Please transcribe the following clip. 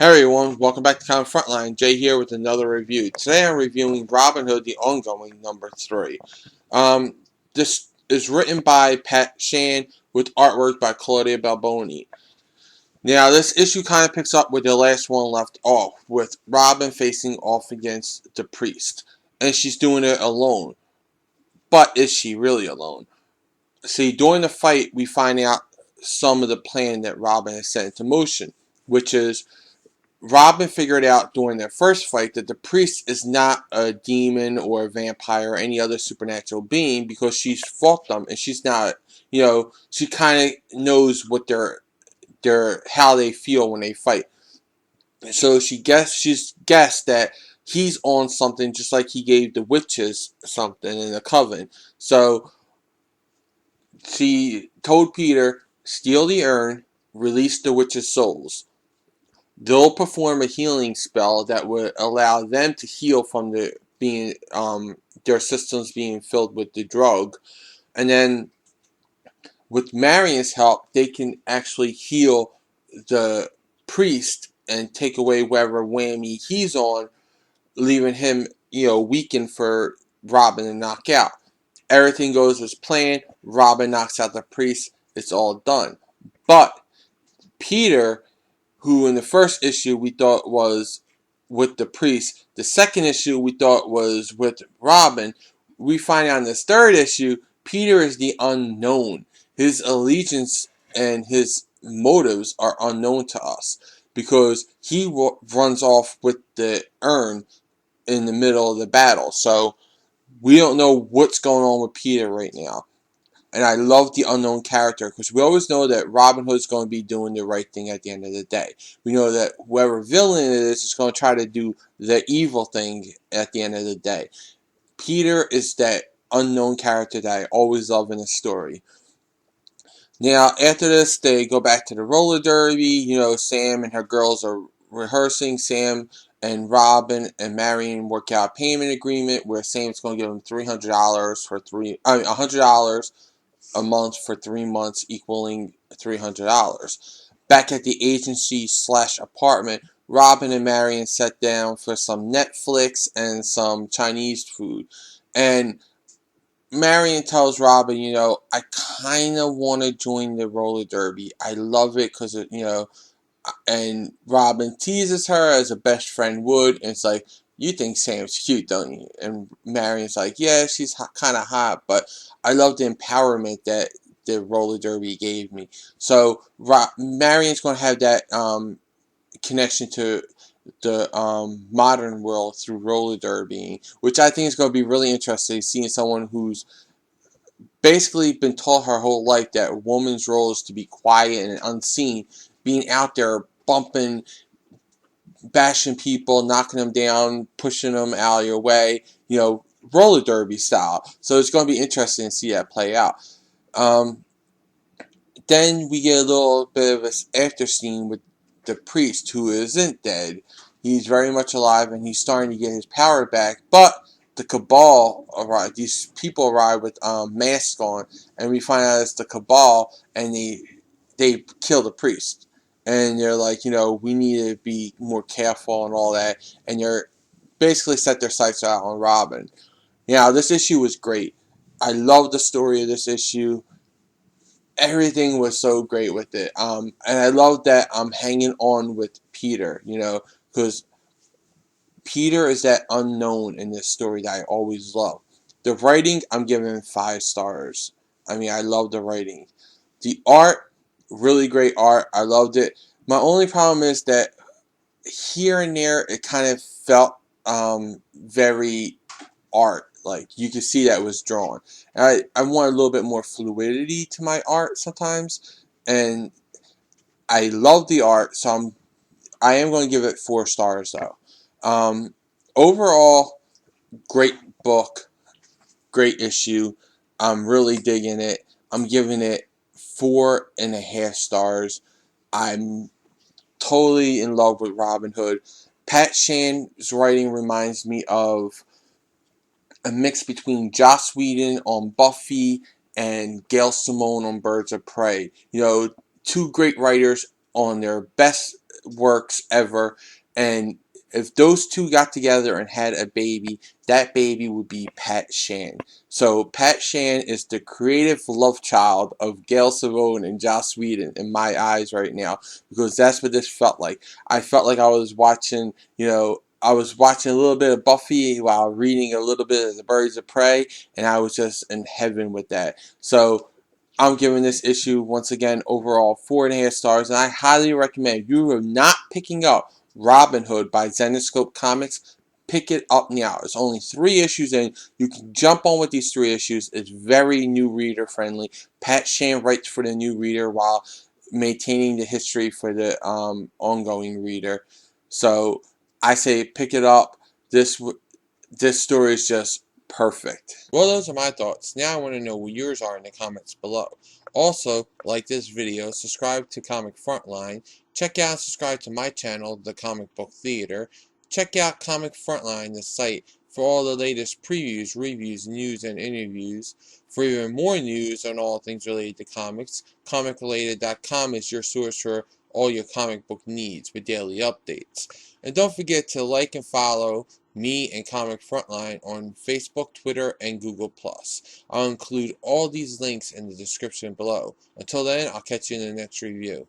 Hey everyone, welcome back to Frontline. Jay here with another review. Today I'm reviewing Robin Hood, the ongoing number 3. This is written by Pat Shan with artwork by Claudia Balboni. Now this issue kind of picks up where the last one left off, with Robin facing off against the priest. And she's doing it alone. But is she really alone? See, during the fight we find out some of the plan that Robin has set into motion, which is Robin figured out during their first fight that the priest is not a demon or a vampire or any other supernatural being, because she's fought them and she's not, she kind of knows what how they feel when they fight. So she's guessed that he's on something, just like he gave the witches something in the coven. So she told Peter, steal the urn, release the witches' souls. They'll perform a healing spell that would allow them to heal from their systems being filled with the drug, and then with Marion's help, they can actually heal the priest and take away whatever whammy he's on, leaving him, weakened for Robin to knock out. Everything goes as planned. Robin knocks out the priest. It's all done. But Peter, who in the first issue we thought was with the priest, the second issue we thought was with Robin, we find out in this third issue, Peter is the unknown. His allegiance and his motives are unknown to us, because he runs off with the urn in the middle of the battle. So we don't know what's going on with Peter right now. And I love the unknown character, because we always know that Robin Hood's going to be doing the right thing at the end of the day. We know that whoever villain it is going to try to do the evil thing at the end of the day. Peter is that unknown character that I always love in a story. Now, after this, they go back to the roller derby. Sam and her girls are rehearsing. Sam and Robin and Marion work out a payment agreement where Sam's going to give them $300 for $100 a month for 3 months, equaling $300. Back at the agency/apartment, Robin and Marion sat down for some Netflix and some Chinese food. And Marion tells Robin, I kind of want to join the roller derby. I love it because, and Robin teases her as a best friend would. And it's like, you think Sam's cute, don't you? And Marion's like, yeah, she's kind of hot, but I love the empowerment that the roller derby gave me. So Marion's going to have that connection to the modern world through roller derby, which I think is going to be really interesting, seeing someone who's basically been taught her whole life that a woman's role is to be quiet and unseen, being out there bumping, bashing people, knocking them down, pushing them out of your way, roller derby style. So it's going to be interesting to see that play out. Then we get a little bit of an after scene with the priest, who isn't dead. He's very much alive, and he's starting to get his power back. But the Cabal arrive. These people arrive with masks on, and we find out it's the Cabal, and they kill the priest. And they're like, we need to be more careful and all that. And they're basically set their sights out on Robin. This issue was great. I love the story of this issue. Everything was so great with it. And I love that I'm hanging on with Peter, because Peter is that unknown in this story that I always love. The writing, I'm giving 5 stars. I love the writing. The art, really great art. I loved it. My only problem is that here and there, it kind of felt very art. Like, you could see that it was drawn. And I want a little bit more fluidity to my art sometimes. And I love the art, so I am going to give it 4 stars, though. Overall, great book, great issue. I'm really digging it. I'm giving it 4.5 stars. I'm totally in love with Robin Hood. Pat Shan's writing reminds me of a mix between Joss Whedon on Buffy and Gail Simone on Birds of Prey. 2 great writers on their best works ever, and if those two got together and had a baby, that baby would be Pat Shan. So Pat Shan is the creative love child of Gail Simone and Joss Whedon in my eyes right now, because that's what this felt like. I felt like I was watching, I was watching a little bit of Buffy while reading a little bit of the Birds of Prey, and I was just in heaven with that. So I'm giving this issue, once again, overall 4.5 stars, and I highly recommend, if you are not picking up Robin Hood by Zenescope Comics, pick it up now. It's only 3 issues in. You can jump on with these 3 issues. It's very new reader friendly. Pat Shan writes for the new reader while maintaining the history for the ongoing reader. So I say pick it up. This story is just perfect. Well, those are my thoughts. Now I want to know what yours are in the comments below. Also, like this video, subscribe to Comic Frontline, check out and subscribe to my channel, The Comic Book Theater. Check out Comic Frontline, the site, for all the latest previews, reviews, news, and interviews. For even more news on all things related to comics, comicrelated.com is your source for all your comic book needs with daily updates. And don't forget to like and follow me and Comic Frontline on Facebook, Twitter, and Google+. I'll include all these links in the description below. Until then, I'll catch you in the next review.